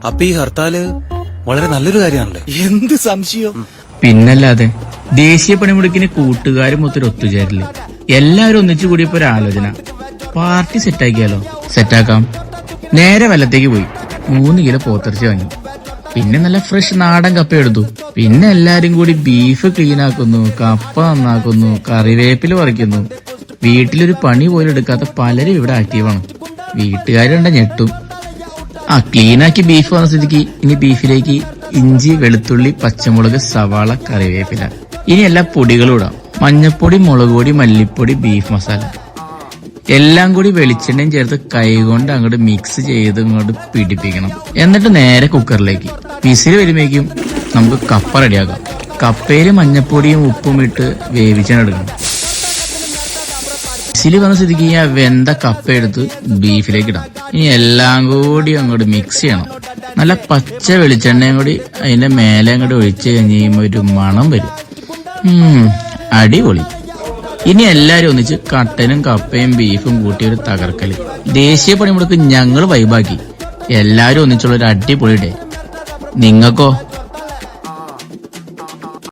അപ്പൊ ഈ ഹർത്താല് വളരെ നല്ലൊരു കാര്യമാണല്ലേ? എന്ത് സംശയം? പിന്നല്ലാതെ ദേശീയ പണിമുടക്കിന് കൂട്ടുകാരും ഒത്തിരി ഒത്തുചേരില്ല. എല്ലാവരും ഒന്നിച്ചു കൂടിയപ്പോ ഒരു ആലോചന, പാർട്ടി സെറ്റാക്കിയാലോ? സെറ്റാക്കാം. നേരെ വല്ലത്തേക്ക് പോയി 3 കിലോ പോത്തിറച്ചി വാങ്ങി. പിന്നെ നല്ല ഫ്രഷ് നാടൻ കപ്പ എടുത്തു. പിന്നെ എല്ലാരും കൂടി ബീഫ് ക്ലീൻ ആക്കുന്നു, കപ്പ നന്നാക്കുന്നു, കറിവേപ്പില പറിക്കുന്നു. വീട്ടിലൊരു പണി പോലും എടുക്കാത്ത പലരും ഇവിടെ ആക്റ്റീവാണ്. വീട്ടുകാരുണ്ട ഞെട്ടും. ക്ലീനാക്കി ബീഫ് വന്ന സ്ഥിതിക്ക് ഇനി ബീഫിലേക്ക് ഇഞ്ചി, വെളുത്തുള്ളി, പച്ചമുളക്, സവാള, കറിവേപ്പില, ഇനി എല്ലാ പൊടികളും ഇടാം. മഞ്ഞപ്പൊടി, മുളക് പൊടി, മല്ലിപ്പൊടി, ബീഫ് മസാല എല്ലാം കൂടി വെളിച്ചെണ്ണയും ചേർത്ത് കൈകൊണ്ട് അങ്ങോട്ട് മിക്സ് ചെയ്ത് ഇങ്ങോട്ട് പിടിപ്പിക്കണം. എന്നിട്ട് നേരെ കുക്കറിലേക്ക് വിസിൽ വരുമ്പോഴേക്കും നമുക്ക് കപ്പ റെഡിയാക്കാം. കപ്പയില് മഞ്ഞപ്പൊടിയും ഉപ്പും ഇട്ട് വേവിച്ചെടുക്കണം. വിസിൽ വന്ന സ്ഥിതിക്ക് ഈ വെന്ത കപ്പ എടുത്ത് ബീഫിലേക്ക് ഇടാം. ഇനി എല്ലാം കൂടി അങ്ങോട്ട് മിക്സ് ചെയ്യണം. നല്ല പച്ച വെളിച്ചെണ്ണയും കൂടി അതിന്റെ മേലെ അങ്ങോട്ട് ഒഴിച്ച് കഴിഞ്ഞ് കഴിയുമ്പോൾ ഒരു മണം വരും. അടിപൊളി. ഇനി എല്ലാരും ഒന്നിച്ച് കട്ടനും കപ്പയും ബീഫും കൂട്ടി ഒരു തകർക്കല്. ദേശീയ പണിമുടക്ക് ഞങ്ങൾ വൈബാക്കി. എല്ലാരും ഒന്നിച്ചുള്ള ഒരു അടിപൊളി ഡേ. നിങ്ങൾക്കോ?